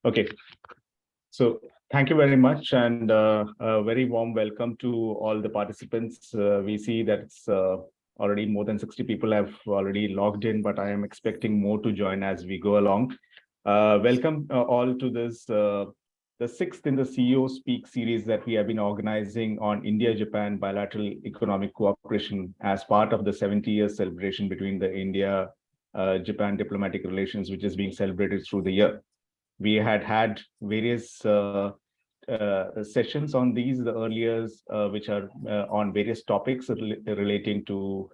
Okay, so thank you very much, and a very warm welcome to all the participants. We see that it's already more than 60 people have already logged in, but I am expecting more to join as we go along. Welcome all to this, the sixth in the CEO Speak series that we have been organizing on India-Japan bilateral economic cooperation as part of the 70-year celebration between the India-Japan diplomatic relations, which is being celebrated through the year. We had various sessions on these, the earlier, which are on various topics relating to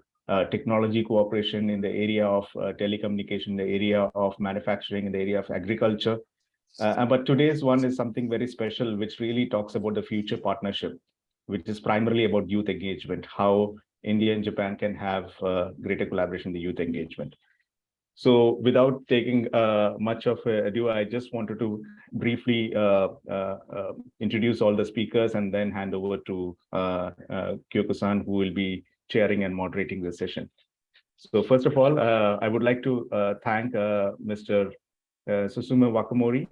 technology cooperation in the area of telecommunication, the area of manufacturing, in the area of agriculture. But today's one is something very special, which really talks about the future partnership, which is primarily about youth engagement, how India and Japan can have greater collaboration in the youth engagement. So without taking much of ado, I just wanted to briefly introduce all the speakers and then hand over to Kyoko-san, who will be chairing and moderating the session. So first of all, I would like to thank Mr. Susumu Wakamori,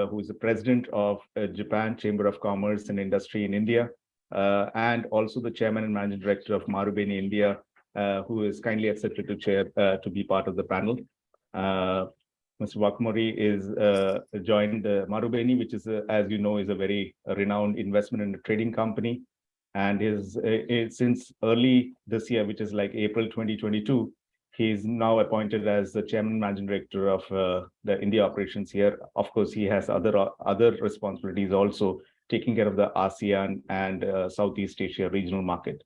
who is the president of Japan Chamber of Commerce and Industry in India, and also the chairman and managing director of Marubeni India, who is kindly accepted to chair to be part of the panel. Mr. Wakamori is joined Marubeni, which is, as you know, is a very renowned investment and trading company, and is since early this year, which is like April 2022, he is now appointed as the chairman managing director of the India operations here. Of course, he has other responsibilities also, taking care of the ASEAN and Southeast Asia regional market.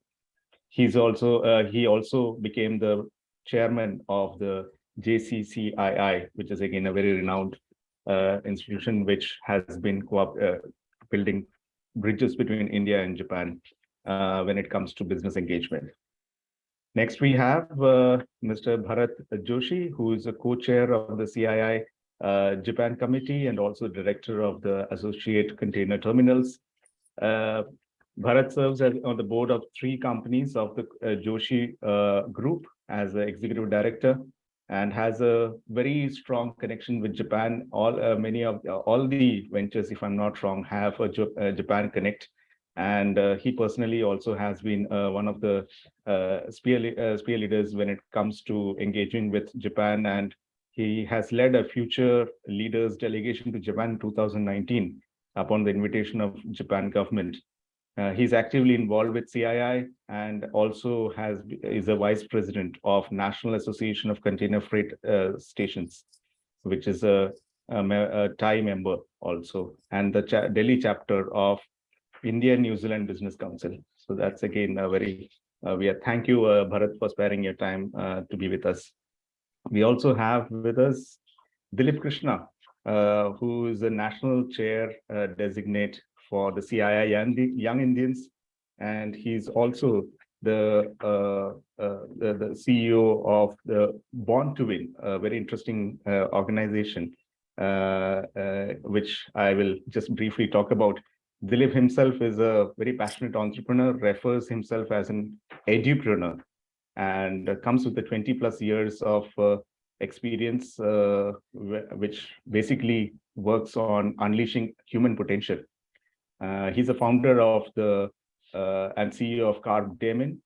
He also became the chairman of the JCCII, which is again a very renowned institution which has been building bridges between India and Japan when it comes to business engagement. Next, we have Mr. Bharat Joshi, who is a co-chair of the CII Japan Committee and also director of the Associate Container Terminals. Bharat serves on the board of 3 companies of the Joshi Group as the executive director, and has a very strong connection with Japan. All the ventures, if I'm not wrong, have a Japan Connect, and he personally also has been one of the spear leaders when it comes to engaging with Japan, and he has led a future leaders delegation to Japan in 2019 upon the invitation of Japan government. He's actively involved with CII and also is a vice president of National Association of Container Freight Stations, which is a Thai member also, and the Delhi chapter of India New Zealand Business Council. So that's again a very thank you, Bharat, for sparing your time to be with us. We also have with us Dilip Krishna, who is the national chair designate for the CII and the Young Indians, and he's also the CEO of the Born to Win, a very interesting organization, which I will just briefly talk about. Dilip himself is a very passionate entrepreneur, refers himself as an edupreneur, and comes with the 20+ years of experience, which basically works on unleashing human potential. He's a founder of and CEO of Carb Damon,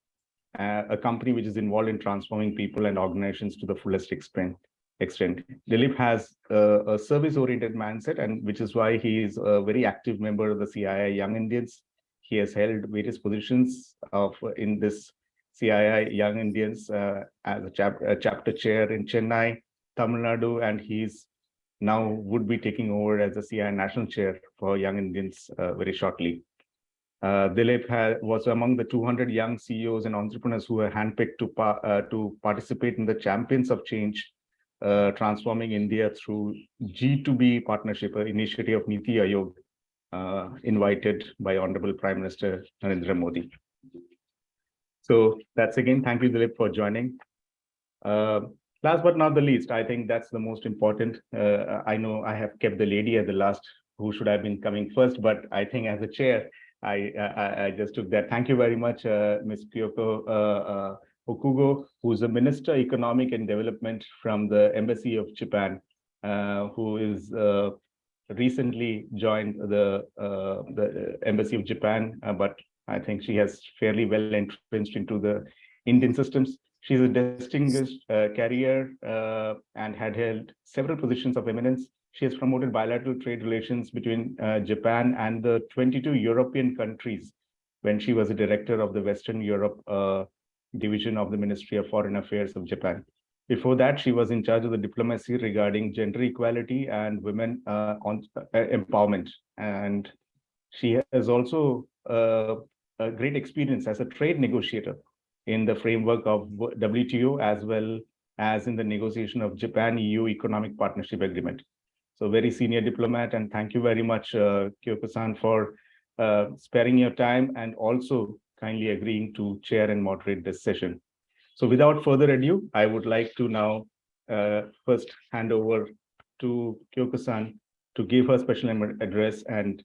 a company which is involved in transforming people and organizations to the fullest extent. Dilip has a service-oriented mindset, and which is why he is a very active member of the CII Young Indians. He has held various positions in this CII Young Indians as a chapter chair in Chennai, Tamil Nadu, and he's now would be taking over as the CII National Chair for Young Indians very shortly. Dilip was among the 200 young CEOs and entrepreneurs who were handpicked to participate in the Champions of Change, transforming India through G2B partnership, initiative of Niti Aayog, invited by Honorable Prime Minister Narendra Modi. So that's again, thank you, Dilip, for joining. Last but not the least, I think that's the most important. I know I have kept the lady at the last, who should have been coming first, but I think as a chair, I just took that. Thank you very much, Ms. Kyoko Hokugo, who is the Minister of Economic and Development from the Embassy of Japan, who is recently joined the Embassy of Japan, but I think she has fairly well entrenched into the Indian systems. She's a distinguished career and had held several positions of eminence. She has promoted bilateral trade relations between Japan and the 22 European countries when she was a director of the Western Europe division of the Ministry of Foreign Affairs of Japan. Before that, she was in charge of the diplomacy regarding gender equality and women empowerment. And she has also a great experience as a trade negotiator in the framework of WTO, as well as in the negotiation of Japan-EU Economic Partnership Agreement. So very senior diplomat, and thank you very much, Kyoko-san, for sparing your time and also kindly agreeing to chair and moderate this session. So without further ado, I would like to now first hand over to Kyoko-san to give her special address and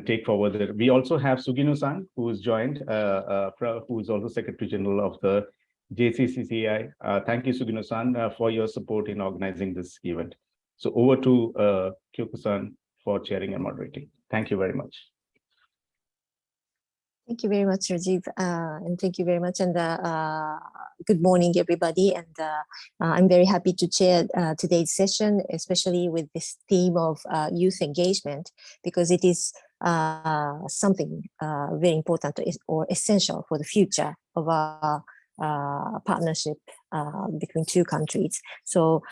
take forward. We also have Sugino-san, who is joined, who is also Secretary General of the JCCII. Thank you, Sugino-san, for your support in organizing this event. So over to Kyoko-san for chairing and moderating. Thank you very much. Thank you very much, Rajiv, and thank you very much. And good morning, everybody. And I'm very happy to chair today's session, especially with this theme of youth engagement, because it is something very important or essential for the future of our partnership between two countries. So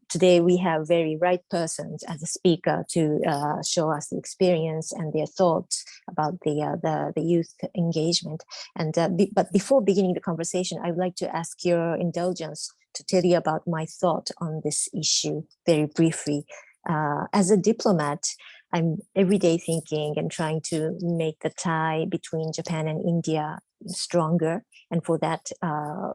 today we have very right persons as a speaker to show us the experience and their thoughts about the youth engagement. And but before beginning the conversation, I would like to ask your indulgence to tell you about my thought on this issue very briefly. As a diplomat, I'm every day thinking and trying to make the tie between Japan and India stronger. And for that,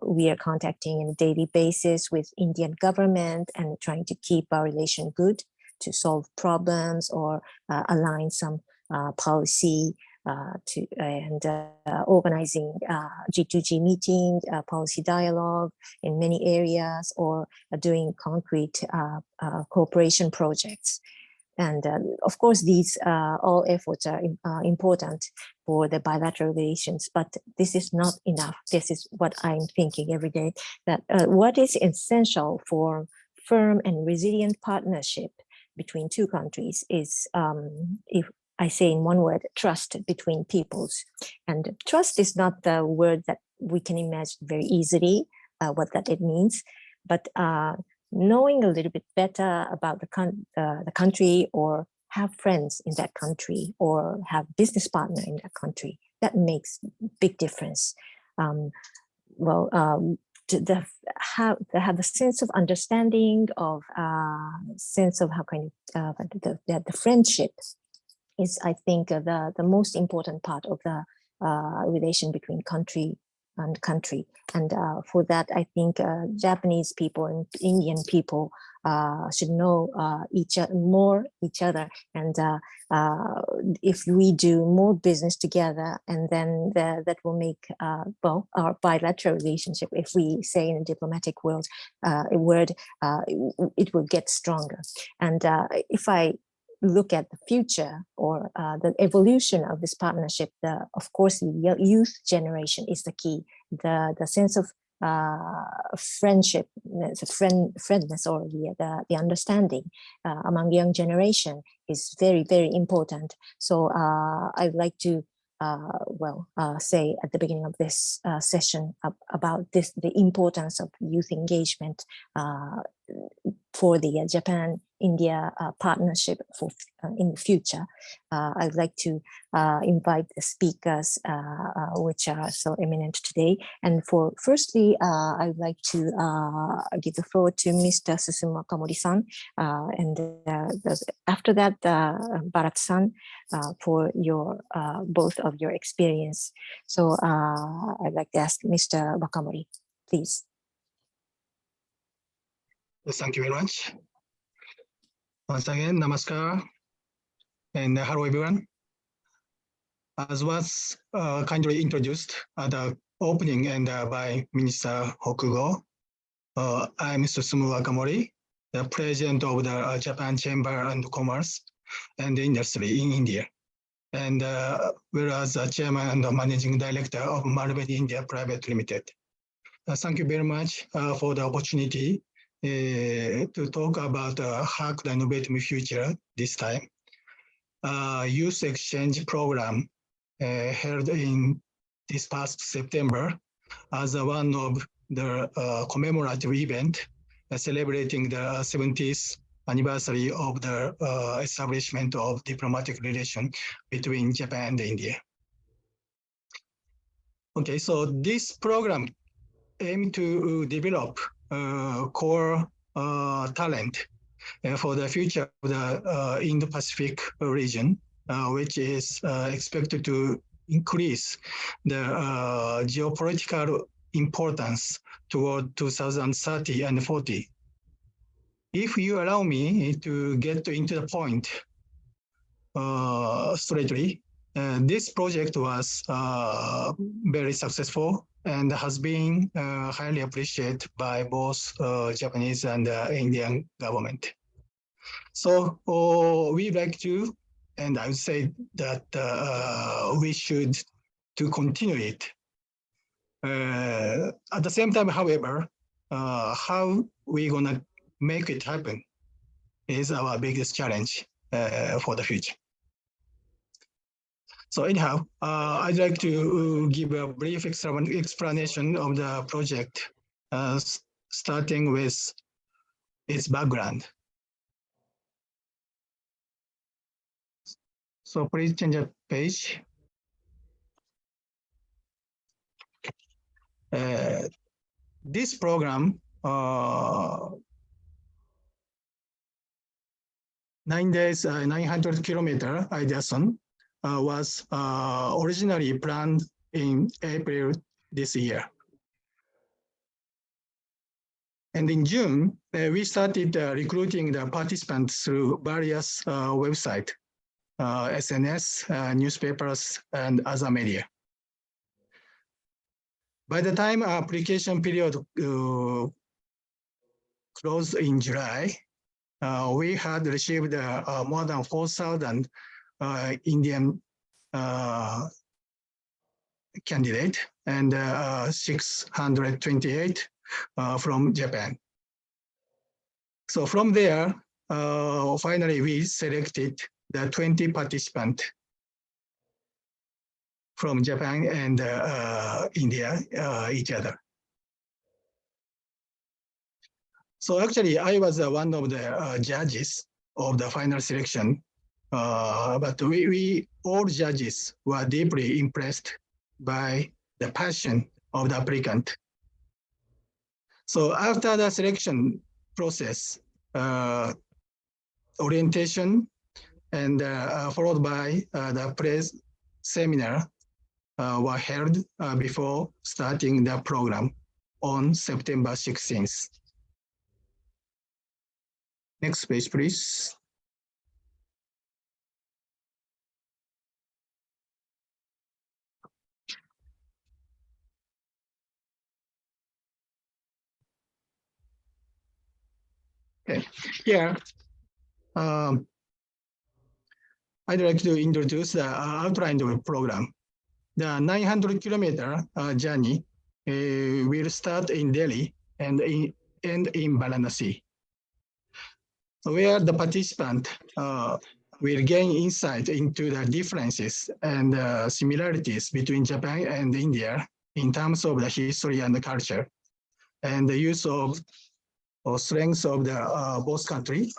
we are contacting on a daily basis with Indian government and trying to keep our relation good to solve problems or align some policy and organizing G2G meeting, policy dialogue in many areas, or doing concrete cooperation projects. And of course, these all efforts are important for the bilateral relations, but this is not enough. This is what I'm thinking every day, that what is essential for firm and resilient partnership between two countries is, if I say in one word, trust between peoples. And trust is not the word that we can imagine very easily what that it means, but knowing a little bit better about the country, or have friends in that country, or have business partner in that country, that makes big difference. To have the sense of understanding, of sense of how kind of the friendship is, I think, the most important part of the relation between country and country. And for that, I think Japanese people and Indian people should know each other. And if we do more business together, and then that will make our bilateral relationship, if we say in a diplomatic word, it will get stronger. And if I look at the future, or the evolution of this partnership, of course, the youth generation is the key. The sense of friendship, friendness, or the understanding among young generation is very, very important. So I'd like to say at the beginning of this session about the importance of youth engagement for the Japan-India partnership in the future. I'd like to invite the speakers which are so eminent today. And firstly, I'd like to give the floor to Mr. Susumu Wakamori-san, and after that, Bharat-san, for your both of your experience. So I'd like to ask Mr. Wakamori, please. Thank you very much. Once again, namaskar, and hello everyone. As was kindly introduced at the opening and by Minister Hokugo, I'm Susumu Wakamori, the president of the Japan Chamber and Commerce and Industry in India, and whereas the chairman and the managing director of Marubeni India Private Limited. Thank you very much for the opportunity to talk about Hack the Innovative Future this time. Youth exchange program held in this past September as one of the commemorative event celebrating the 70th anniversary of the establishment of diplomatic relation between Japan and India. Okay, so this program aims to develop core talent for the future of the Indo-Pacific region, which is expected to increase the geopolitical importance toward 2030 and 40. If you allow me to get into the point straightly, this project was very successful and has been highly appreciated by both Japanese and Indian government. So we like to, and I would say that we should to continue it. At the same time, however, how we gonna make it happen is our biggest challenge for the future. So anyhow, I'd like to give a brief explanation of the project, starting with its background. So please change the page. This program, 9 days, 900 kilometer ideathon, was originally planned in April this year. And in June, we started recruiting the participants through various websites, SNS, newspapers, and other media. By the time our application period closed in July, we had received more than 4,000 Indian candidates and 628 from Japan. So from there, finally we selected the 20 participants from Japan and India, each other. So actually, I was one of the judges of the final selection, but we all judges were deeply impressed by the passion of the applicant. So after the selection process, orientation, and followed by the press seminar were held before starting the program on September 16th. Next page, please. Okay, here, I'd like to introduce the outline of the program. The 900-kilometer journey will start in Delhi and end in Varanasi, where the participant will gain insight into the differences and similarities between Japan and India in terms of the history and the culture, and the use of or strengths of the both countries,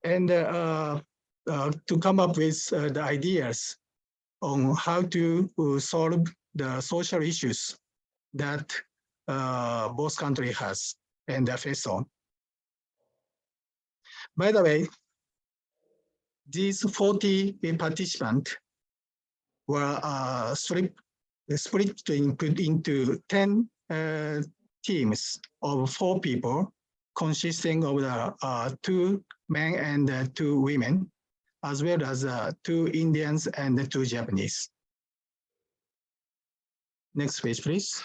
and to come up with the ideas on how to solve the social issues that both countries has and they face on. By the way, these 40 participants were split into 10 teams of 4 people, consisting of the 2 men and 2 women, as well as 2 Indians and 2 Japanese. Next page, please.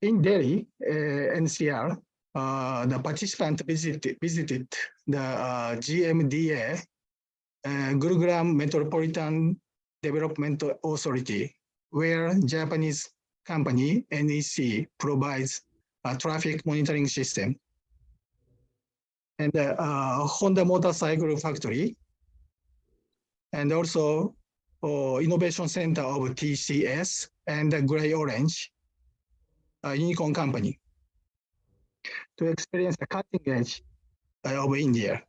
In Delhi, NCR, the participant visited the GMDA, Gurugram Metropolitan Development Authority, where Japanese company NEC provides a traffic monitoring system, and Honda Motorcycle Factory, and also Innovation Center of TCS and the Gray Orange, a unicorn company, to experience the cutting edge of India.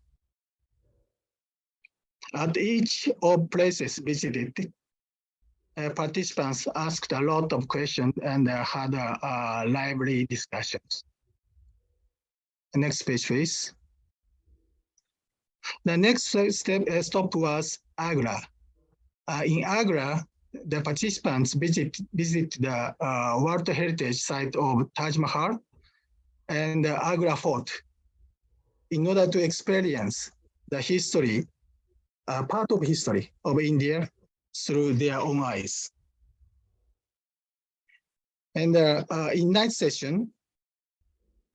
At each of places visited, participants asked a lot of questions and had lively discussions. Next page, please. The next stop was Agra. In Agra, the participants visit the World Heritage Site of Taj Mahal and the Agra Fort in order to experience the history, part of history of India through their own eyes. And in night session,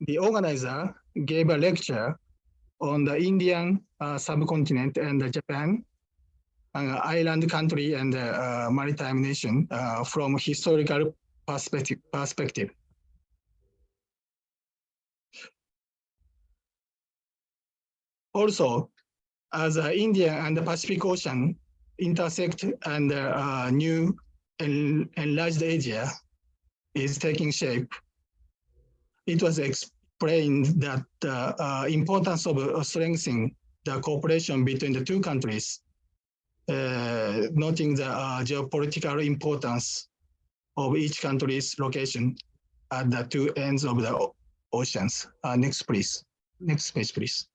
the organizer gave a lecture on the Indian subcontinent and Japan, an island country and maritime nation from historical perspective. Also, as India and the Pacific Ocean intersect and new enlarged Asia is taking shape, it was explained that the importance of strengthening the cooperation between the two countries, noting the geopolitical importance of each country's location at the two ends of the oceans. Next, please. Next page, please.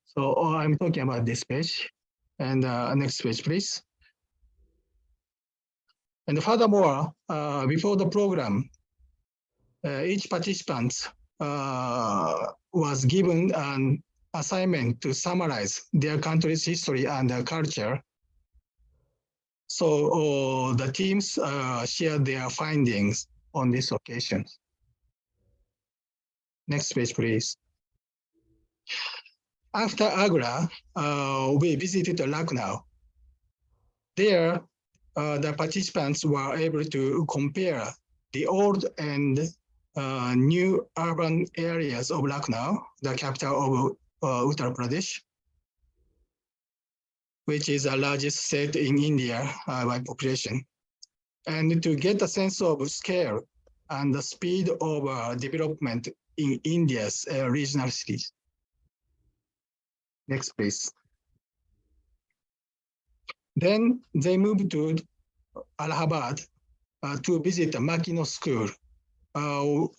So I'm talking about this page. And next page, please. And furthermore, before the program, each participant was given an assignment to summarize their country's history and culture. So the teams shared their findings on this occasion. Next page, please. After Agra, we visited Lucknow. There, the participants were able to compare the old and new urban areas of Lucknow, the capital of Uttar Pradesh, which is the largest state in India by population, and to get a sense of scale and the speed of development in India's regional cities. Next, please. Then they moved to Allahabad to visit the Makino School,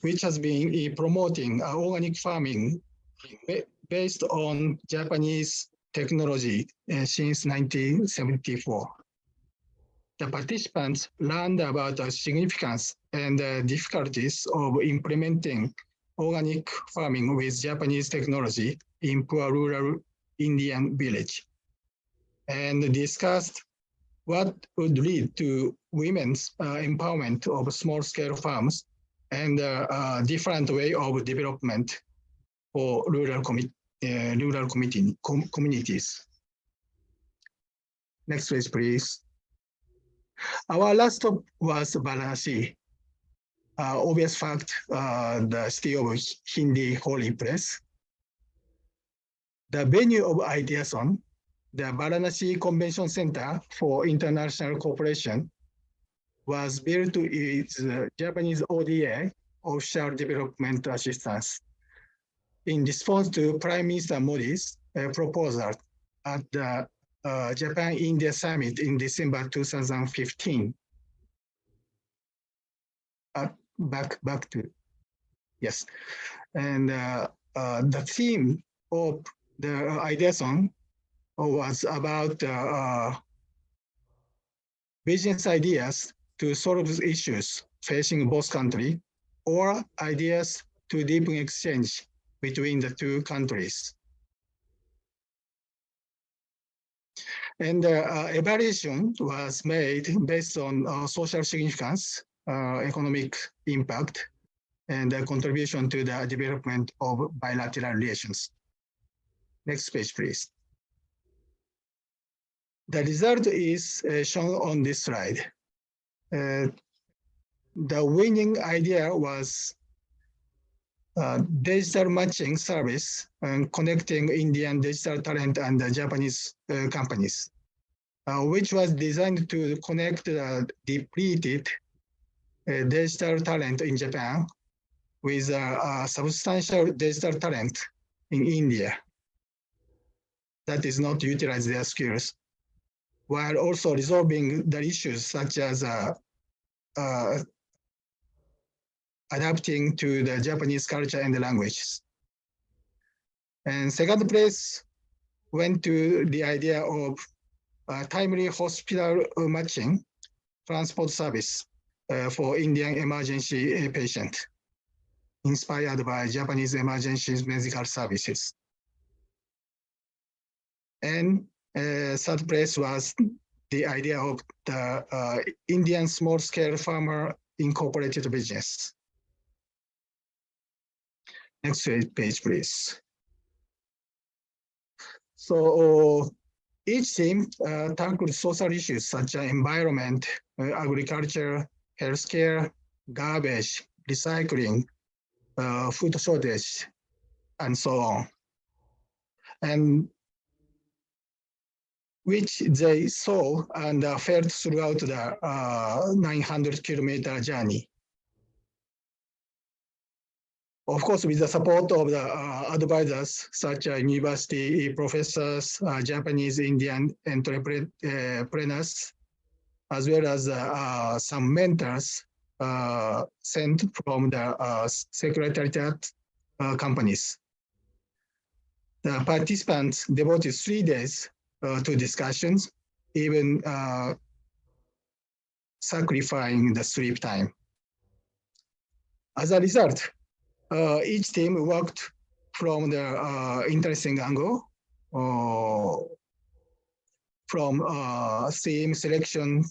which has been promoting organic farming based on Japanese technology since 1974. The participants learned about the significance and the difficulties of implementing organic farming with Japanese technology in poor rural Indian village, and discussed what would lead to women's empowerment of small-scale farms and a different way of development for rural communities. Next page, please. Our last stop was Varanasi. Obvious fact, the city of Hindi holy place. The venue of Ideason, the Varanasi Convention Center for International Cooperation, was built with Japanese ODA, Official Development Assistance, in response to Prime Minister Modi's proposal at the Japan-India Summit in December 2015. Back to, yes. And the theme of the Ideason was about business ideas to solve issues facing both countries, or ideas to deepen exchange between the two countries. And evaluation was made based on social significance, economic impact and a contribution to the development of bilateral relations. Next page, please. The result is shown on this slide. The winning idea was digital matching service and connecting Indian digital talent and the Japanese companies, which was designed to connect the depleted digital talent in Japan with substantial digital talent in India that is not utilize their skills, while also resolving the issues such as adapting to the Japanese culture and the languages. And second place went to the idea of timely hospital matching transport service for Indian emergency patient, inspired by Japanese emergency medical services. And third place was the idea of the Indian small-scale farmer incorporated business. Next page, please. So each team tackled social issues such as environment, agriculture, healthcare, garbage, recycling, food shortage, and so on. And which they saw and felt throughout the 900-kilometer journey. Of course, with the support of the advisors, such as university professors, Japanese Indian entrepreneurs, as well as some mentors sent from the secretariat companies. The participants devoted 3 days to discussions, even sacrificing the sleep time. As a result, each team worked from the interesting angle, from theme selection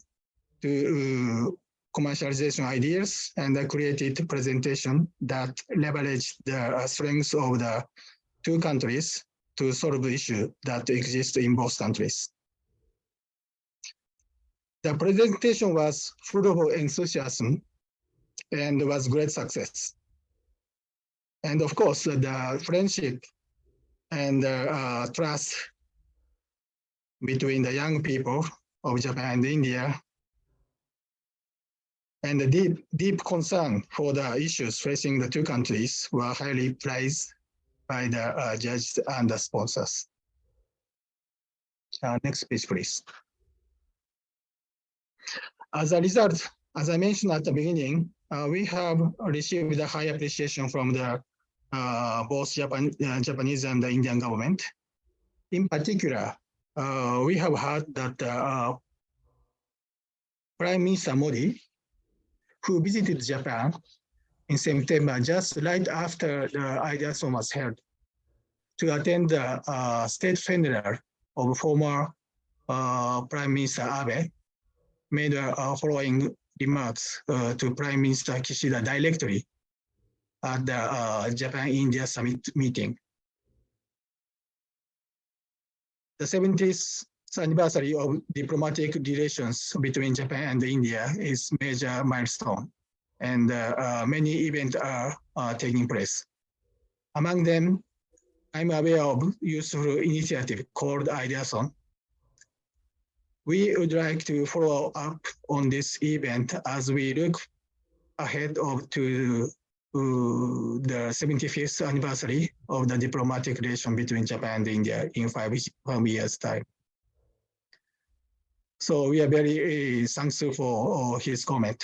to commercialization ideas, and created presentation that leveraged the strengths of the two countries to solve the issue that exists in both countries. The presentation was full of enthusiasm and was great success. And of course, the friendship and trust between the young people of Japan and India, and the deep concern for the issues facing the two countries were highly praised by the judges and the sponsors. Next page, please. As a result, as I mentioned at the beginning, we have received a high appreciation from the both Japanese and the Indian government. In particular, we have heard that Prime Minister Modi, who visited Japan in September, just right after the Ideathon was held, to attend the state funeral of former Prime Minister Abe, made following remarks to Prime Minister Kishida directly at the Japan-India Summit meeting. The 70th anniversary of diplomatic relations between Japan and India is a major milestone, and many events are taking place. Among them, I'm aware of useful initiative called Ideathon. We would like to follow up on this event as we look ahead to the 75th anniversary of the diplomatic relation between Japan and India in 5 years' time. So we are very thankful for his comment.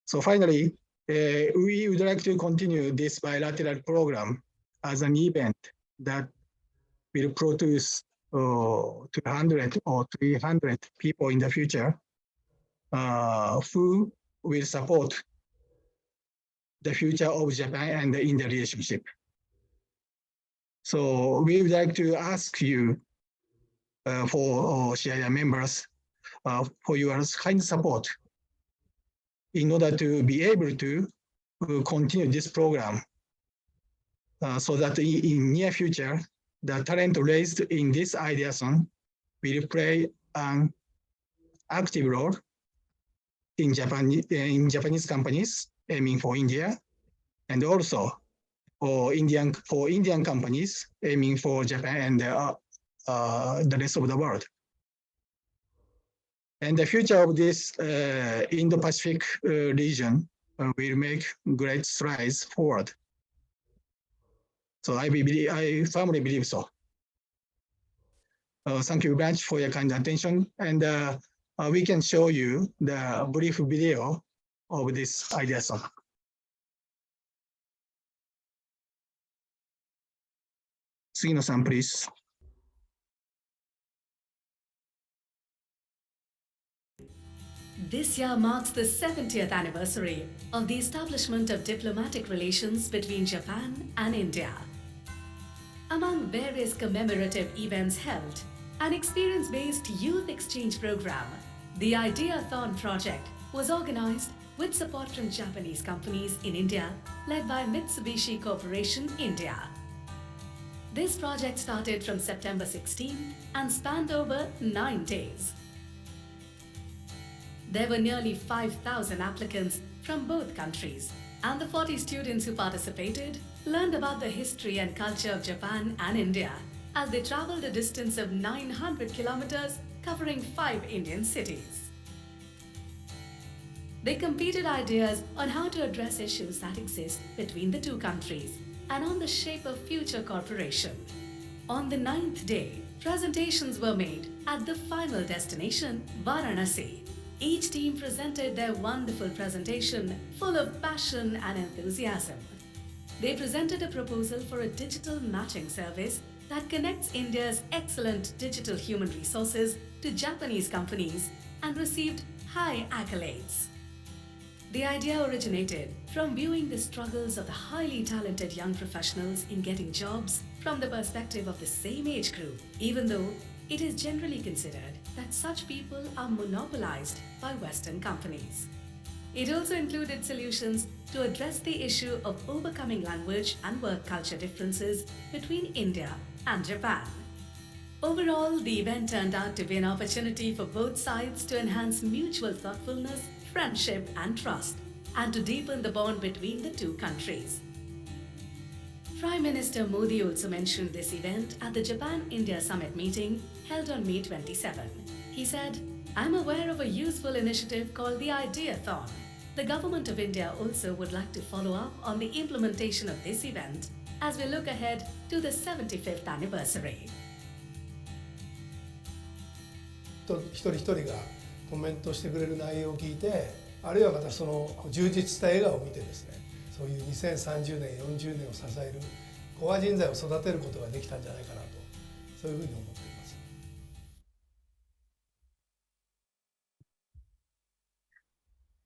So finally, we would like to continue this bilateral program as an event that will produce 200 or 300 people in the future who will support the future of Japan and the India relationship. So we would like to ask you for CII members for your kind support in order to be able to continue this program so that in near future, the talent raised in this ideathon will play an active role in Japanese companies aiming for India, and also for Indian companies aiming for Japan and the rest of the world. And the future of this Indo-Pacific region will make great strides forward. So I firmly believe so. Thank you very much for your kind attention. And we can show you the brief video of this ideathon. Sugino-san, please. This year marks the 70th anniversary of the establishment of diplomatic relations between Japan and India. Among various commemorative events held, an experience-based youth exchange program, the Ideathon project, was organized with support from Japanese companies in India led by Mitsubishi Corporation India. This project started from September 16 and spanned over 9 days. There were nearly 5,000 applicants from both countries, and the 40 students who participated learned about the history and culture of Japan and India as they traveled a distance of 900 kilometers covering 5 Indian cities. They competed ideas on how to address issues that exist between the two countries and on the shape of future cooperation. On the 9th day, presentations were made at the final destination, Varanasi. Each team presented their wonderful presentation full of passion and enthusiasm. They presented a proposal for a digital matching service that connects India's excellent digital human resources to Japanese companies and received high accolades. The idea originated from viewing the struggles of the highly talented young professionals in getting jobs from the perspective of the same age group, even though it is generally considered that such people are monopolized by Western companies. It also included solutions to address the issue of overcoming language and work culture differences between India and Japan. Overall, the event turned out to be an opportunity for both sides to enhance mutual thoughtfulness, friendship, and trust, and to deepen the bond between the two countries. Prime Minister Modi also mentioned this event at the Japan-India Summit meeting held on May 27. He said, "I'm aware of a useful initiative called the Ideathon. The Government of India also would like to follow up on the implementation of this event as we look ahead to the 75th anniversary." 一人一人がコメントしてくれる内容を聞いて、あるいはまたその充実した笑顔を見てですね、そういう2030年、40年を支えるコア人材を育てることができたんじゃないかなと、そういうふうに思っています。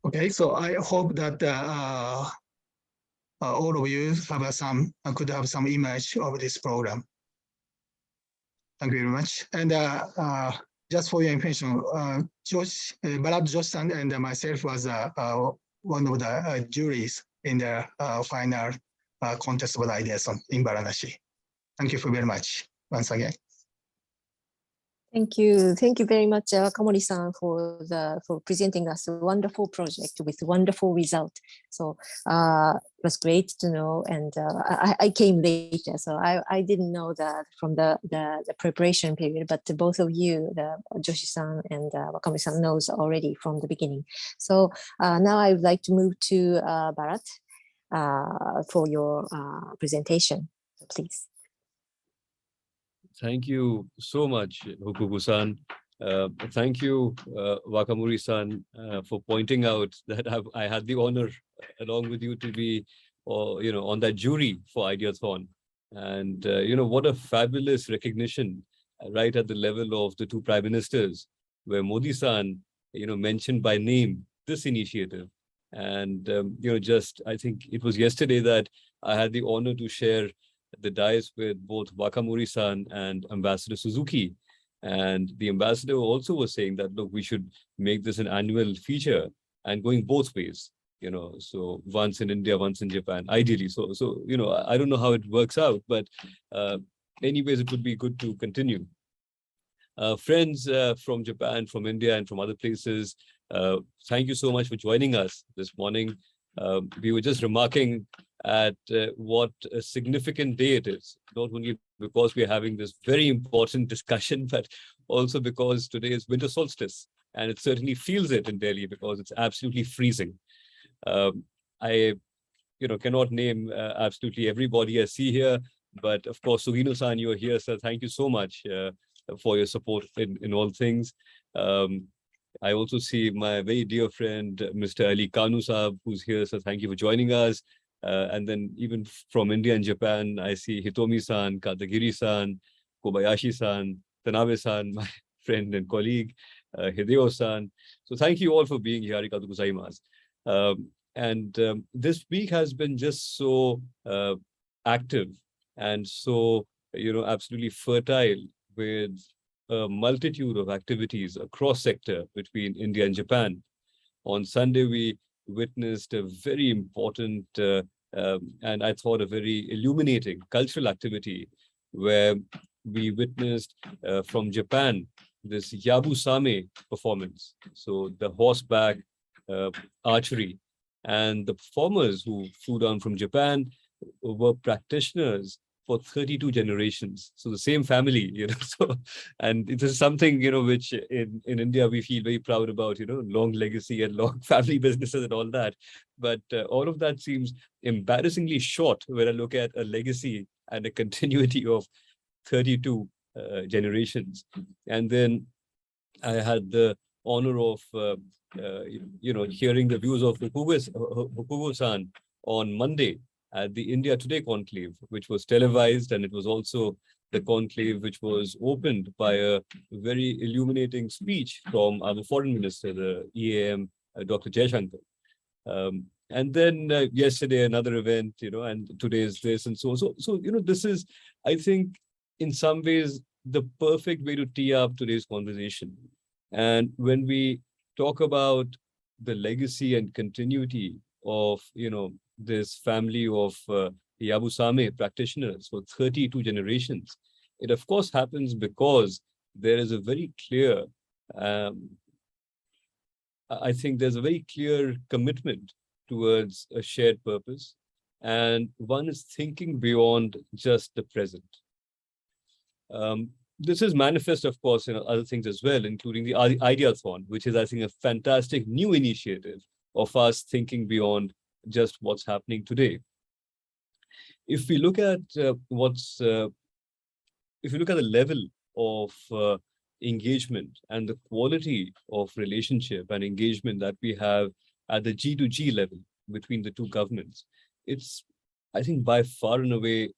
Okay, so I hope that all of you could have some image of this program. Thank you very much. And just for your information, Bharat, Joshi, and myself was one of the juries in the final contest of the Ideathon in Varanasi. Thank you very much once again. Thank you very much, Wakamori-san, for presenting us a wonderful project with wonderful result. So it was great to know, and I came later, so I didn't know that from the preparation period. But both of you, the Joshi-san and Wakamori-san, knows already from the beginning. So now I would like to move to Bharat for your presentation, please. Thank you so much, Hokugo-san. Thank you, Wakamori-san, for pointing out that I had the honor, along with you, to be, on that jury for Ideathon. And what a fabulous recognition, right at the level of the two prime ministers, where Modi-san, mentioned by name this initiative. And I think it was yesterday that I had the honor to share the dais with both Wakamori-san and Ambassador Suzuki. And the ambassador also was saying that, look, we should make this an annual feature and going both ways, so once in India, once in Japan, ideally. So I don't know how it works out, but anyways, it would be good to continue. Friends from Japan, from India, and from other places, thank you so much for joining us this morning. We were just remarking at what a significant day it is, not only because we're having this very important discussion, but also because today is winter solstice, and it certainly feels it in Delhi because it's absolutely freezing. I cannot name absolutely everybody I see here, but of course, Sugino-san, you're here, so thank you so much for your support in all things. I also see my very dear friend, Mr. Ali Kanu Saab, who's here, so thank you for joining us. And then even from India and Japan, I see Hitomi-san, Katagiri-san, Kobayashi-san, Tanabe-san, my friend and colleague, Hideo-san. So thank you all for being here. Arigatou gozaimasu. And this week has been just so active and so, absolutely fertile with a multitude of activities across sector between India and Japan. On Sunday, we witnessed a very important and I thought a very illuminating cultural activity where we witnessed from Japan this Yabusame performance. So the horseback archery, and the performers who flew down from Japan were practitioners for 32 generations. So the same family, so, and it is something, which in India, we feel very proud about, long legacy and long family businesses and all that. But all of that seems embarrassingly short when I look at a legacy and a continuity of 32 generations. And then I had the honor of, hearing the views of Hokugo-san on Monday at the India Today conclave, which was televised, and it was also the conclave which was opened by a very illuminating speech from our foreign minister, the EAM, Dr. Jaishankar. And then yesterday, another event, and today is this and so on. So, this is, I think, in some ways, the perfect way to tee up today's conversation. And when we talk about the legacy and continuity of, this family of Yabusame practitioners for 32 generations, it of course happens because there is a very clear, I think there's a very clear commitment towards a shared purpose, and one is thinking beyond just the present. This is manifest, of course, in other things as well, including the Ideathon, which is, I think, a fantastic new initiative of us thinking beyond just what's happening today. If we look at if you look at the level of engagement and the quality of relationship and engagement that we have at the G2G level between the two governments, it's, I think, by far and away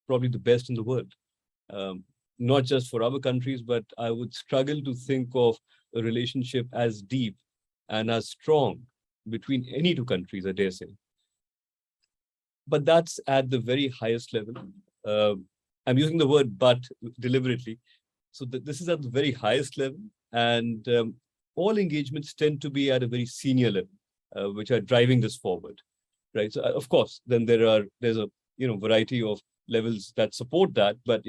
probably the best in the world. Not just for our countries, but I would struggle to think of a relationship as deep and as strong between any two countries, I dare say. But that's at the very highest level. I'm using the word "but" deliberately. So this is at the very highest level, and all engagements tend to be at a very senior level, which are driving this forward, right? So of course, then there's a variety of levels that support that, but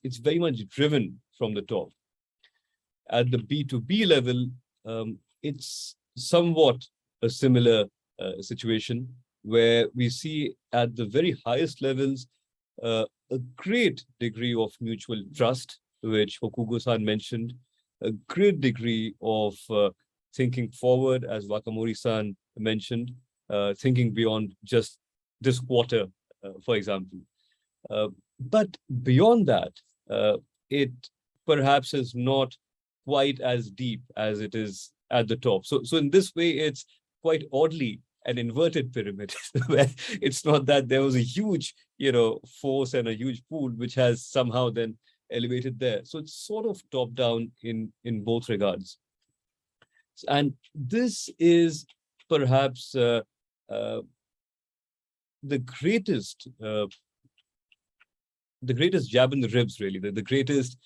it's very much driven from the top. At the B2B level, it's somewhat a similar situation where we see at the very highest levels a great degree of mutual trust, which Hokugo-san mentioned, a great degree of thinking forward, as Wakamori-san mentioned, thinking beyond just this quarter, for example. But beyond that, it perhaps is not quite as deep as it is at the top. So in this way, it's quite oddly an inverted pyramid, where it's not that there was a huge, force and a huge pool which has somehow then elevated there. So it's sort of top down in both regards. And this is perhaps the greatest jab in the ribs, really, the greatest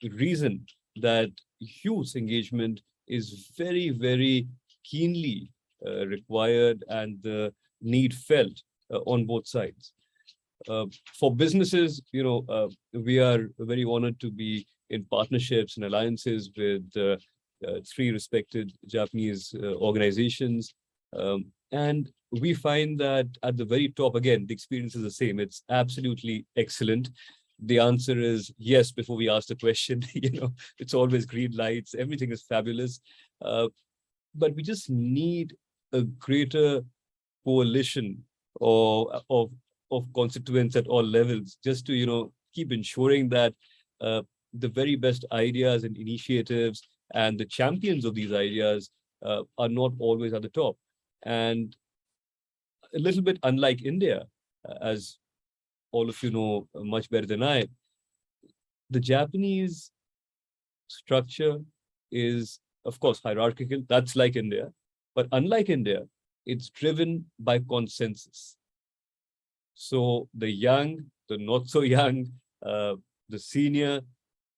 reason that youth engagement is very, very keenly required, and the need felt on both sides. For businesses, we are very honored to be in partnerships and alliances with 3 respected Japanese organizations. And we find that at the very top, again, the experience is the same. It's absolutely excellent. The answer is yes before we ask the question. It's always green lights. Everything is fabulous. But we just need a greater coalition of constituents at all levels, just to keep ensuring that the very best ideas and initiatives and the champions of these ideas are not always at the top. And a little bit unlike India, as all of you know much better than I, the Japanese structure is, of course, hierarchical. That's like India. But unlike India, it's driven by consensus. So the young, the not so young, the senior,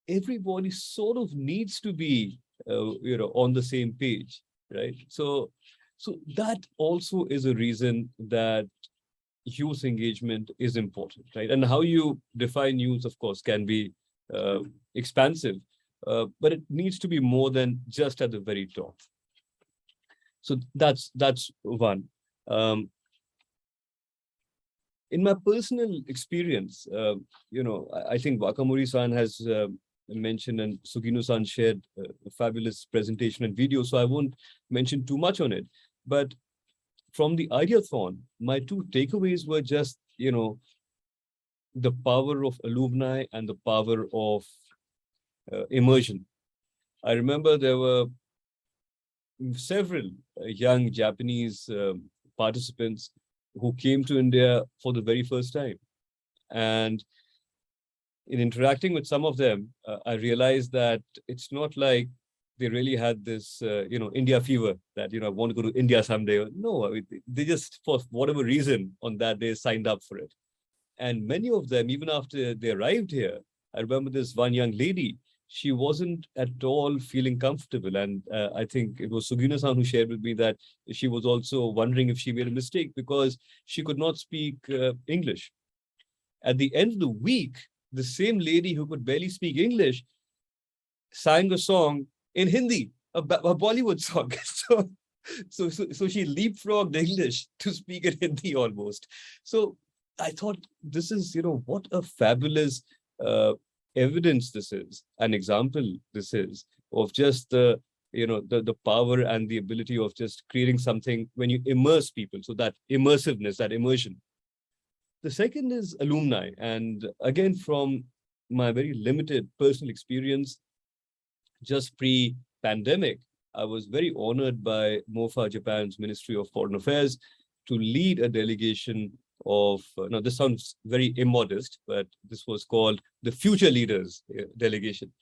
everybody sort of needs to be, on the same page, right? So that also is a reason that youth engagement is important, right? And how you define youth, of course, can be expansive, but it needs to be more than just at the very top. So that's one. In my personal experience, I think Wakamori-san has mentioned, and Sugino-san shared a fabulous presentation and video, so I won't mention too much on it. But from the Ideathon, my 2 takeaways were just, the power of alumni and the power of immersion. I remember there were several young Japanese participants who came to India for the very first time. And in interacting with some of them, I realized that it's not like they really had this, India fever that, I want to go to India someday. No, I mean, they just, for whatever reason, on that day signed up for it. And many of them, even after they arrived here, I remember this one young lady, she wasn't at all feeling comfortable. And I think it was Sugino-san who shared with me that she was also wondering if she made a mistake because she could not speak English. At the end of the week, the same lady who could barely speak English sang a song in Hindi, a Bollywood song. So she leapfrogged English to speak in Hindi almost. So I thought, this is, what a fabulous evidence this is, an example this is of just the power and the ability of just creating something when you immerse people. So that immersiveness, that immersion. The second is alumni. And again, from my very limited personal experience, just pre-pandemic, I was very honored by MOFA Japan's Ministry of Foreign Affairs to lead a delegation of, now this sounds very immodest, but this was called the Future Leaders Delegation.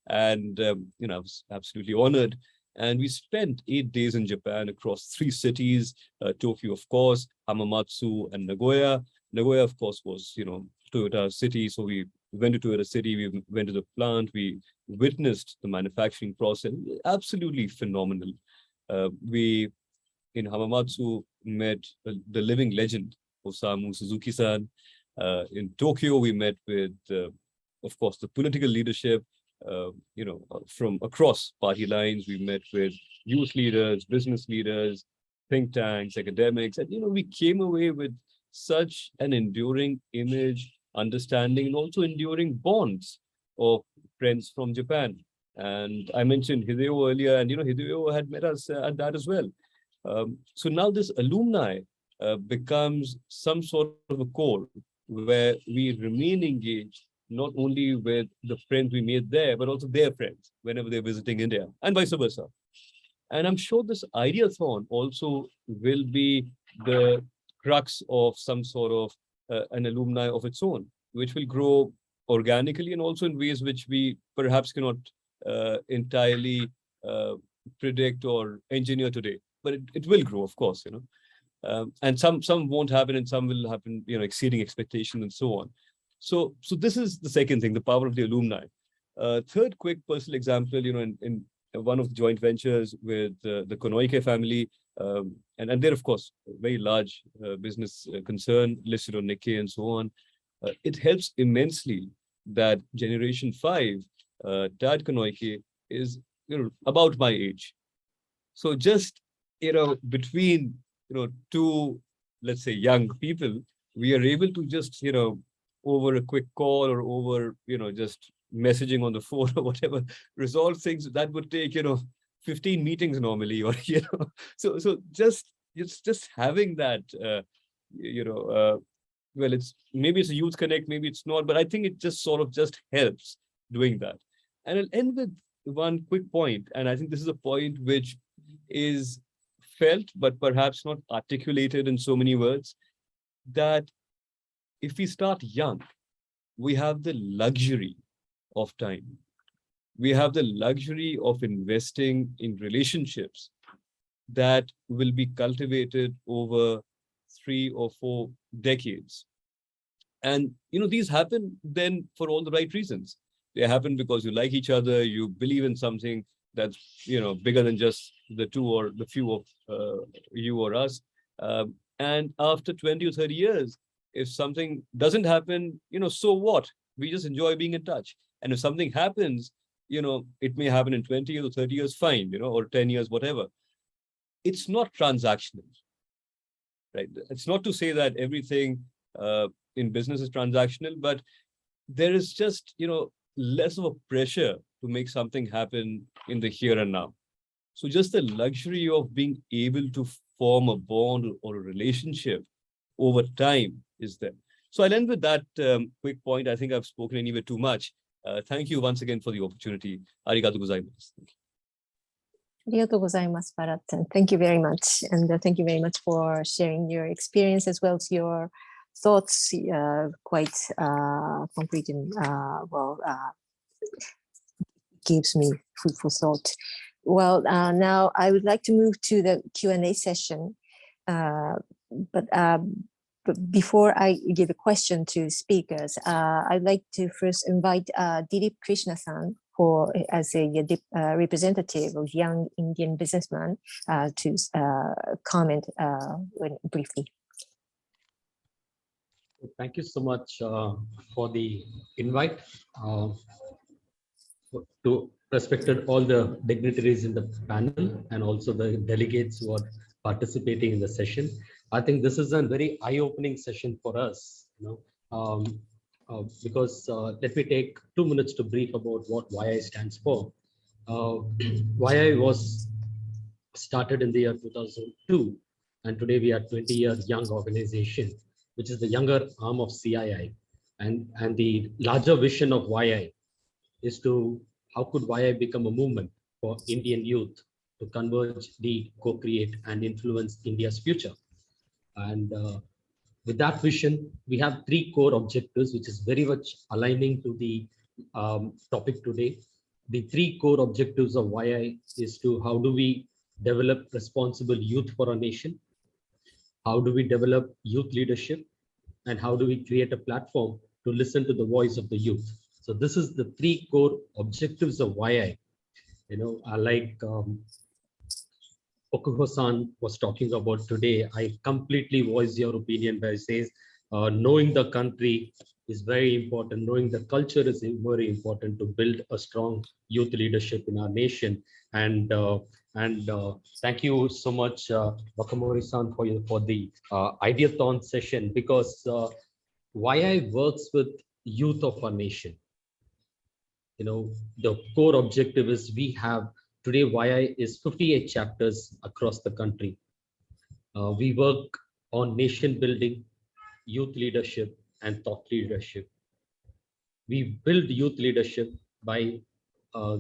And, I was absolutely honored. And we spent 8 days in Japan across 3 cities, Tokyo, of course, Hamamatsu, and Nagoya. Nagoya, of course, was, Toyota City. So we went to Toyota City, we went to the plant, we witnessed the manufacturing process. Absolutely phenomenal. We, in Hamamatsu, met the living legend, Osamu Suzuki-san. In Tokyo, we met with, of course, the political leadership, from across party lines. We met with youth leaders, business leaders, think tanks, academics, and, we came away with such an enduring image, understanding, and also enduring bonds of friends from Japan. And I mentioned Hideo earlier, and, Hideo had met us at that as well. So now this alumni becomes some sort of a core where we remain engaged, not only with the friends we made there, but also their friends whenever they're visiting India, and vice versa. And I'm sure this Ideathon also will be the crux of some sort of an alumni of its own, which will grow organically and also in ways which we perhaps cannot entirely predict or engineer today. But it will grow, of course, and some won't happen and some will happen, exceeding expectation and so on. So this is the second thing, the power of the alumni. Third quick personal example, in one of the joint ventures with the Konoike family. And they're, of course, a very large business concern listed on Nikkei and so on. It helps immensely that Generation 5, Dad Konoike, is about my age. So just between two, let's say, young people, we are able to just over a quick call or over just messaging on the phone or whatever, resolve things that would take 15 meetings normally, or so just having that well, maybe it's a youth connect, maybe it's not, but I think it just sort of just helps doing that. And I'll end with one quick point, and I think this is a point which is felt but perhaps not articulated in so many words, that if we start young, we have the luxury of time. We have the luxury of investing in relationships that will be cultivated over 3 or 4 decades. And these happen then for all the right reasons. They happen because you like each other, you believe in something that's bigger than just the two or the few of you or us. And after 20 or 30 years, if something doesn't happen, so what? We just enjoy being in touch. And if something happens, it may happen in 20 or 30 years, fine, or 10 years, whatever. It's not transactional, right? It's not to say that everything in business is transactional, but there is just, less of a pressure to make something happen in the here and now. So just the luxury of being able to form a bond or a relationship over time is there. So I'll end with that quick point. I think I've spoken anyway too much. Thank you once again for the opportunity. Arigato gozaimasu. Arigato gozaimasu, Bharat, and thank you very much. And thank you very much for sharing your experience as well as your thoughts, quite concrete and gives me food for thought. Well, now I would like to move to the Q&A session. But before I give a question to speakers, I'd like to first invite Dilip Krishna-san as a representative of young Indian businessman to comment briefly. Thank you so much for the invite. To respected all the dignitaries in the panel and also the delegates who are participating in the session. I think this is a very eye-opening session for us, because let me take 2 minutes to brief about what YI stands for. YI was started in the year 2002, and today we are 20-year young organization, which is the younger arm of CII. And the larger vision of YI is to, how could YI become a movement for Indian youth to converge, lead, co-create, and influence India's future. And with that vision, we have 3 core objectives, which is very much aligning to the topic today. The 3 core objectives of YI is to, how do we develop responsible youth for our nation? How do we develop youth leadership? And how do we create a platform to listen to the voice of the youth? So this is the 3 core objectives of YI. Like Hokugo-san was talking about today, I completely voice your opinion where it says, knowing the country is very important. Knowing the culture is very important to build a strong youth leadership in our nation. And thank you so much, Wakamori-san, for the Ideathon session, because YI works with youth of our nation. The core objective is we have today YI is 58 chapters across the country. We work on nation building, youth leadership, and thought leadership. We build youth leadership by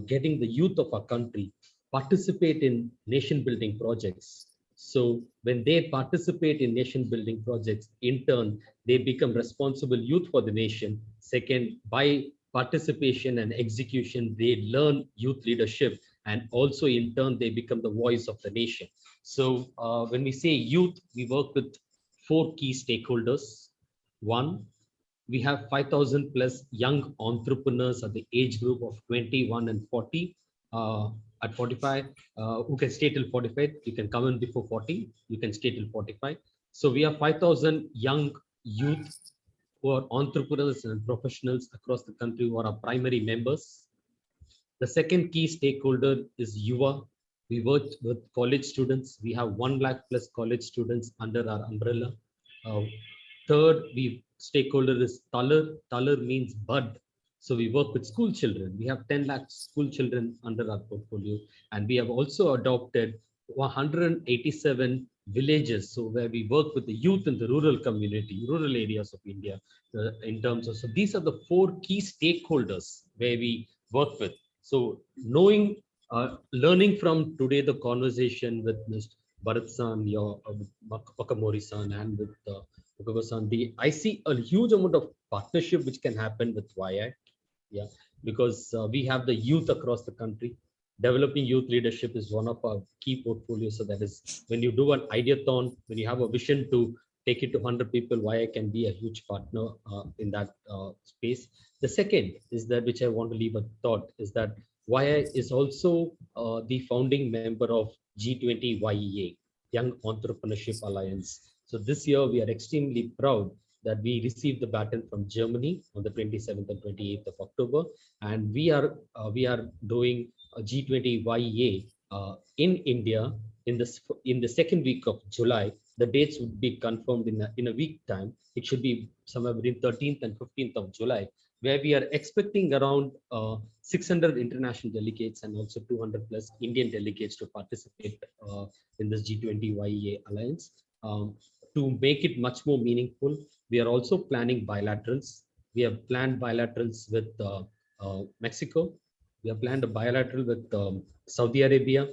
getting the youth of our country participate in nation building projects. So when they participate in nation building projects, in turn, they become responsible youth for the nation. Second, by participation and execution, they learn youth leadership, and also in turn, they become the voice of the nation. So when we say youth, we work with 4 key stakeholders. 1, we have 5,000 plus young entrepreneurs at the age group of 21 and 40. at 45, who can stay till 45, you can come in before 40, you can stay till 45. So we have 5,000 young youth who are entrepreneurs and professionals across the country who are our primary members. The second key stakeholder is Yuva. We work with college students. We have 1 lakh plus college students under our umbrella. Third, stakeholder is Talar. Talar means bud. So we work with school children. We have 10 lakh school children under our portfolio. And we have also adopted 187 villages. So where we work with the youth in the rural community, rural areas of India in terms of, so these are the 4 key stakeholders where we work with. So knowing, learning from today, the conversation with Mr. Bharat-san, your Wakamori-san, and with Hokugo-san, I see a huge amount of partnership which can happen with YI. Yeah, because we have the youth across the country. Developing youth leadership is one of our key portfolios. So that is when you do an ideathon, when you have a vision to take it to 100 people, YI can be a huge partner in that space. The second is that, which I want to leave a thought, is that YI is also the founding member of G20 YEA, Young Entrepreneurship Alliance. So this year we are extremely proud that we received the baton from Germany on the 27th and 28th of October, and we are doing a G20 YEA in India in the second week of July. The dates would be confirmed in a week time. It should be somewhere between 13th and 15th of July, where we are expecting around 600 international delegates and also 200 plus Indian delegates to participate in this G20 YEA Alliance. To make it much more meaningful, we are also planning bilaterals. We have planned bilaterals with Mexico. We have planned a bilateral with Saudi Arabia,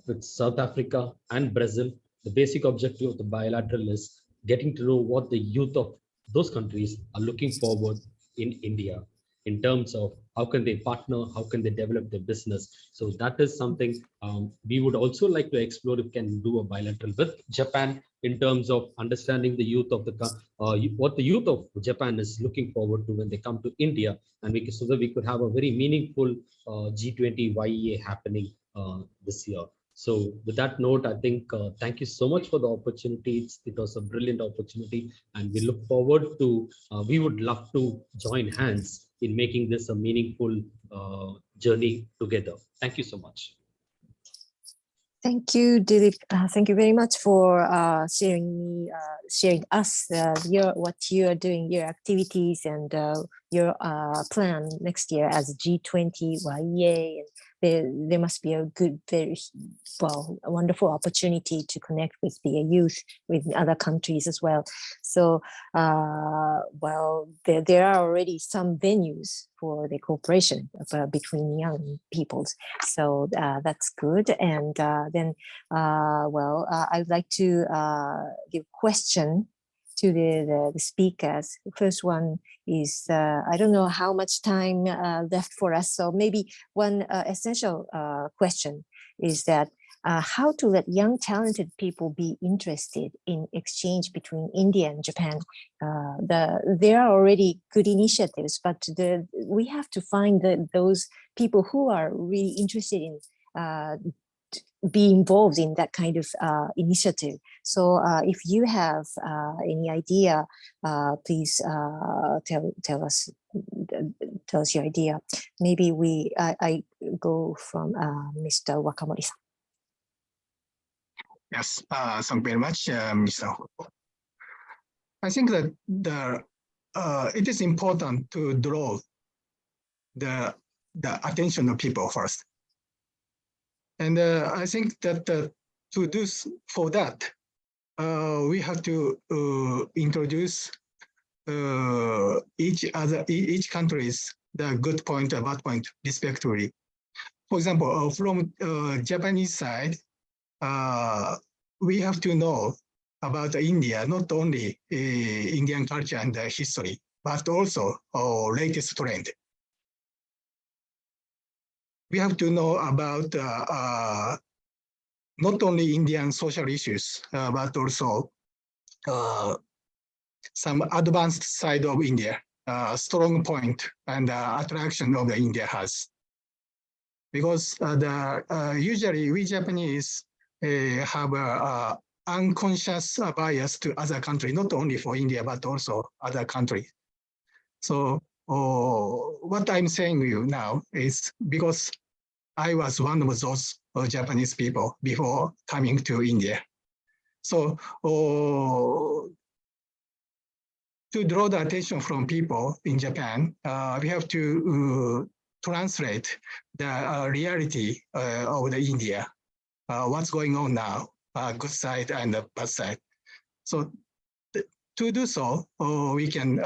with South Africa and Brazil. The basic objective of the bilateral is getting to know what the youth of those countries are looking forward in India in terms of how can they partner, how can they develop their business. So that is something we would also like to explore if we can do a bilateral with Japan in terms of understanding the youth of what the youth of Japan is looking forward to when they come to India, and so that we could have a very meaningful G20 YEA happening this year. So with that note, I think thank you so much for the opportunity. It was a brilliant opportunity, and we look forward to, we would love to join hands in making this a meaningful journey together. Thank you so much. Thank you, Dilip. Thank you very much for sharing us what you are doing, your activities, and your plan next year as G20 YEA. There must be a good, very a wonderful opportunity to connect with the youth with other countries as well. So, there are already some venues for the cooperation between young peoples. So that's good. And then, I'd like to give question to the speakers. The first one is, I don't know how much time left for us. So maybe one essential question is that how to let young talented people be interested in exchange between India and Japan. There are already good initiatives, but we have to find those people who are really interested in be involved in that kind of initiative. So if you have any idea, please tell us your idea. Maybe I go from Mr. Wakamori. Yes, thank you very much, Mr. Hokugo. I think that it is important to draw the attention of people first. And I think that to do for that, we have to introduce each country's the good point and bad point respectively. For example, from Japanese side, we have to know about India, not only Indian culture and history, but also latest trend. We have to know about not only Indian social issues, but also some advanced side of India, strong point and attraction of India has. because usually we Japanese have a unconscious bias to other countries, not only for India, but also other countries. So what I'm saying to you now is because I was one of those Japanese people before coming to India. So to draw the attention from people in Japan, we have to translate the reality of the India, what's going on now, good side and the bad side. So to do so, we can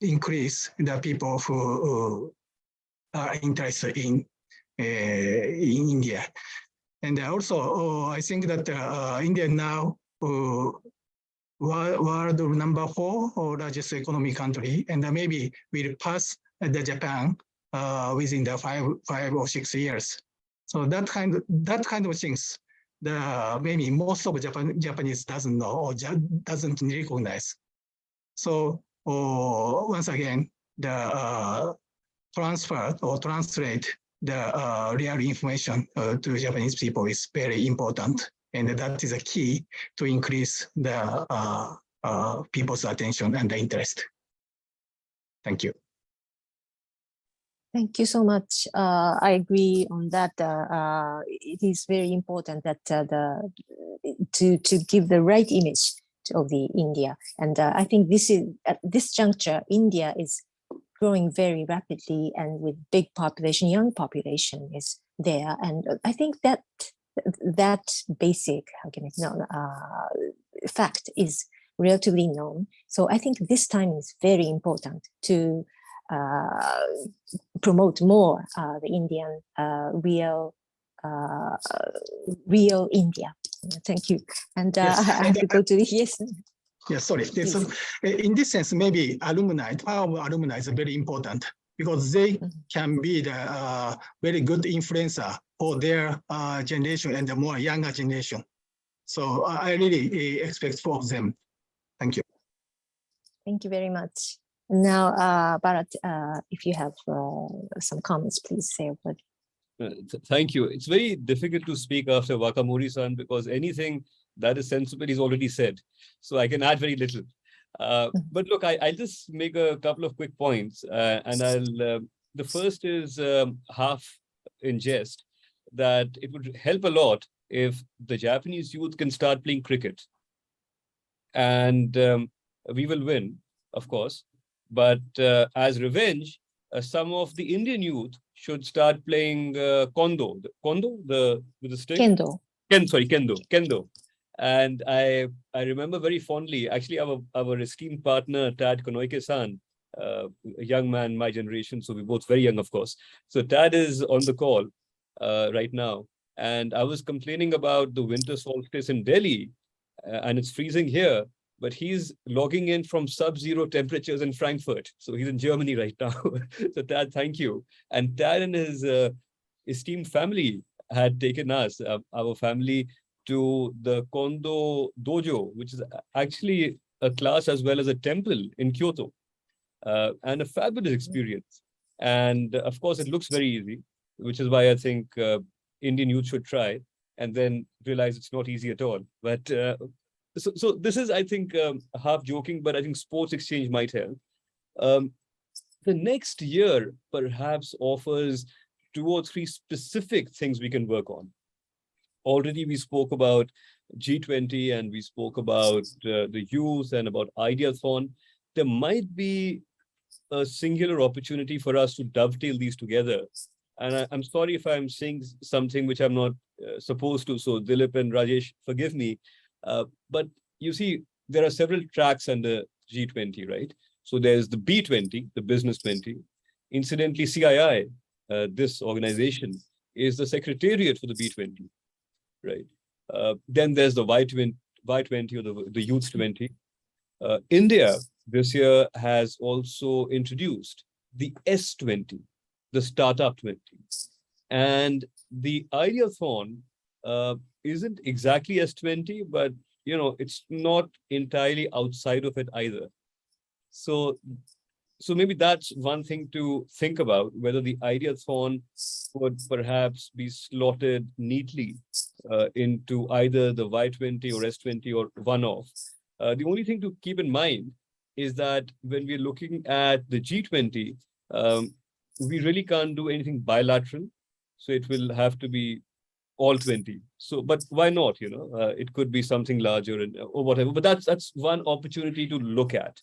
increase the people who are interested in India. And also, I think that India now world number 4 or largest economic country, and maybe will pass the Japan within the five or 6 years. So that kind of things, maybe most of Japanese doesn't know or doesn't recognize. So once again, the transfer or translate the real information to Japanese people is very important. And that is a key to increase the people's attention and the interest. Thank you. Thank you so much. I agree on that. It is very important that to give the right image of the India, and I think this is at this juncture, India is growing very rapidly, and with big population, young population is there, and I think that basic, how can I know, fact is relatively known. So I think this time is very important to promote more the Indian real India. Thank you. And Yes. I have to go to the yes. Yeah, sorry. So, in this sense, maybe alumni is very important because they can be the very good influencer for their generation and the more younger generation. So I really expect for them. Thank you. Thank you very much. Now, Bharat, if you have some comments, please say a word. Thank you. It's very difficult to speak after Wakamori-san because anything that is sensible is already said. So I can add very little. But look, I'll just make a couple of quick points. And the first is half in jest, that it would help a lot if the Japanese youth can start playing cricket. And we will win, of course. But as revenge, some of the Indian youth should start playing kondo. With the stick? Kendo. Kendo. And I remember very fondly, actually, our esteemed partner, Tad Konoike-san, a young man, my generation, so we're both very young, of course. So Tad is on the call right now. And I was complaining about the winter solstice in Delhi, and it's freezing here, but he's logging in from sub-zero temperatures in Frankfurt. So he's in Germany right now. So Tad, thank you. And Tad and his esteemed family had taken us, our family, to the Kondo Dojo, which is actually a class as well as a temple in Kyoto, and a fabulous experience. And of course, it looks very easy, which is why I think Indian youth should try and then realize it's not easy at all. But so this is, I think, half joking, but I think sports exchange might help. The next year perhaps offers 2 or 3 specific things we can work on. Already we spoke about G20 and we spoke about the youth and about Ideathon. There might be a singular opportunity for us to dovetail these together. And I'm sorry if I'm saying something which I'm not supposed to. So Dilip and Rajesh, forgive me. But you see, there are several tracks under G20, right? So there's the B20, the business 20. Incidentally, CII, this organization, is the secretariat for the B20. Right. Then there's the Y20 or the Youth 20. India this year has also introduced the S20, the Startup 20. And the Ideathon isn't exactly S20, but it's not entirely outside of it either. So So maybe that's one thing to think about, whether the ideathon would perhaps be slotted neatly into either the Y20 or S20 or one-off. The only thing to keep in mind is that when we're looking at the G20, we really can't do anything bilateral. So it will have to be all 20. So, but why not? It could be something larger or whatever. But that's one opportunity to look at.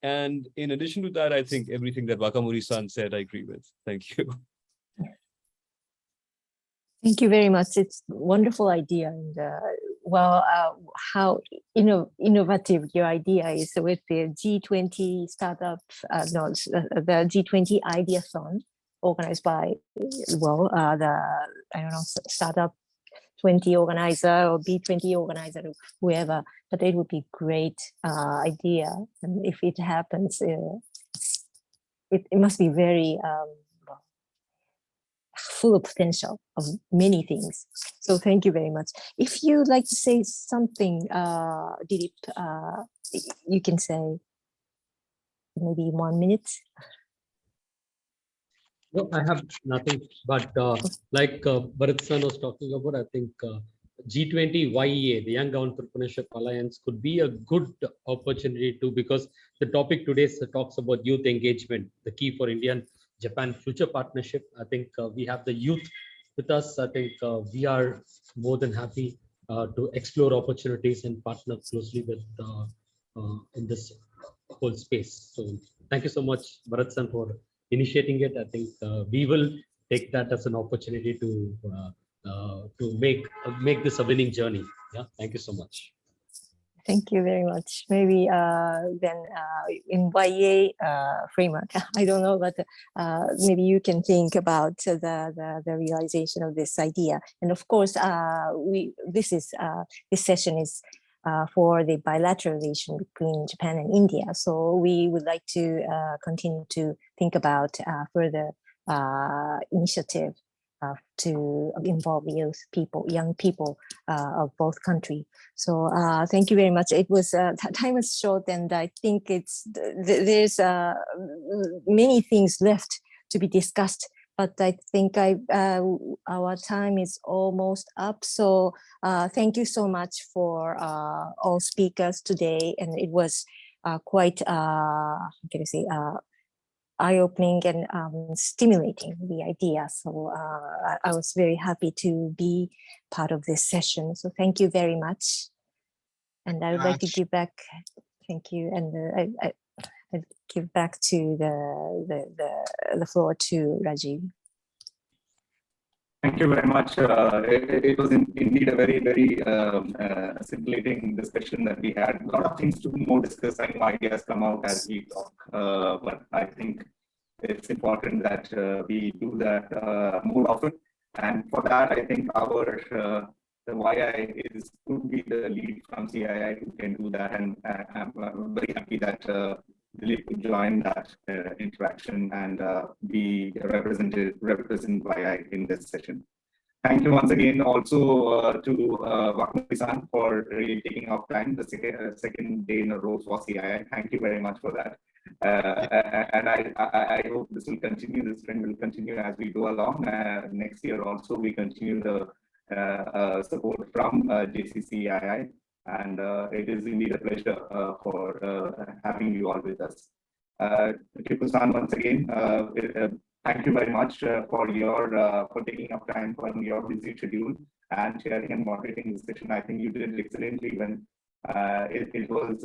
And in addition to that, I think everything that Wakamori-san said, I agree with. Thank you. Thank you very much. It's a wonderful idea. And how innovative your idea is with the G20 startup, the G20 Ideathon organized by, startup 20 organizer or B20 organizer, whoever, but it would be great idea. And if it happens, it must be very full of potential of many things. So thank you very much. If you'd like to say something, Dilip, you can say maybe 1 minute. No, I have nothing, but like Bharat-san was talking about, I think G20 YEA, the Young Entrepreneurship Alliance, could be a good opportunity too, because the topic today talks about youth engagement, the key for Indian-Japan future partnership. I think we have the youth with us. I think we are more than happy to explore opportunities and partner closely with in this whole space. So thank you so much, Bharat-san, for initiating it. I think we will take that as an opportunity to make this a winning journey. Yeah, thank you so much. Thank you very much. Maybe then in YA framework, I don't know, but maybe you can think about the realization of this idea. And of course, this session is for the bilateral relation between Japan and India. So we would like to continue to think about further initiative to involve young people of both countries. So thank you very much. It was time was short, and I think there's many things left to be discussed. But I think our time is almost up. So thank you so much for all speakers today, and it was quite eye-opening and stimulating, the idea. So I was very happy to be part of this session. So thank you very much. And I would like to give back, thank you. And I give back to the floor to Rajiv. Thank you very much. It was indeed a very, very scintillating discussion that we had. A lot of things to more discuss and ideas come out as we talk. But I think it's important that we do that more often. And for that, I think the YI could be the lead from CII who can do that. And I'm very happy that Dilip could join that interaction and be represent YI in this session. Thank you once again also to Wakamori-san for really taking off time the second day in a row for CII. Thank you very much for that. And I hope this will continue. This trend will continue as we go along. Next year also we continue the support from JCCII. And it is indeed a pleasure for having you all with us. Kyoko-san, once again, thank you very much for taking up time from your busy schedule and sharing and moderating this session. I think you did excellently when it was,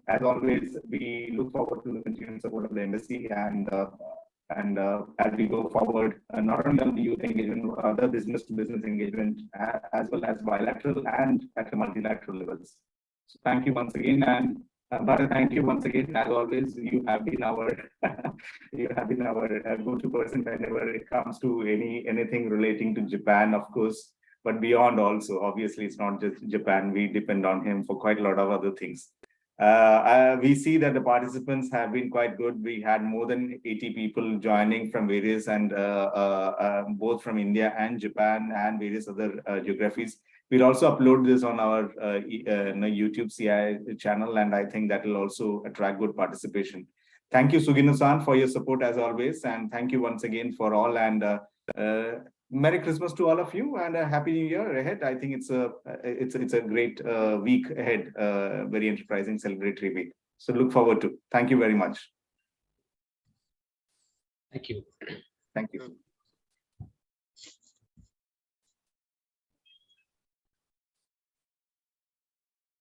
as always, we look forward to the continued support of the embassy and as we go forward, not only on the youth engagement, other business-to-business engagement, as well as bilateral and at the multilateral levels. So thank you once again, and Bharat, thank you once again. As always, you have been our go-to person whenever it comes to anything relating to Japan, of course, but beyond also. Obviously, it's not just Japan. We depend on him for quite a lot of other things. We see that the participants have been quite good. We had more than 80 people joining from various and both from India and Japan and various other geographies. We'll also upload this on our YouTube CII channel, and I think that will also attract good participation. Thank you, Sugino-san, for your support as always. And thank you once again for all. And Merry Christmas to all of you and a Happy New Year ahead. I think it's a great week ahead, very enterprising, celebratory week. So look forward to. Thank you very much. Thank you. Thank you.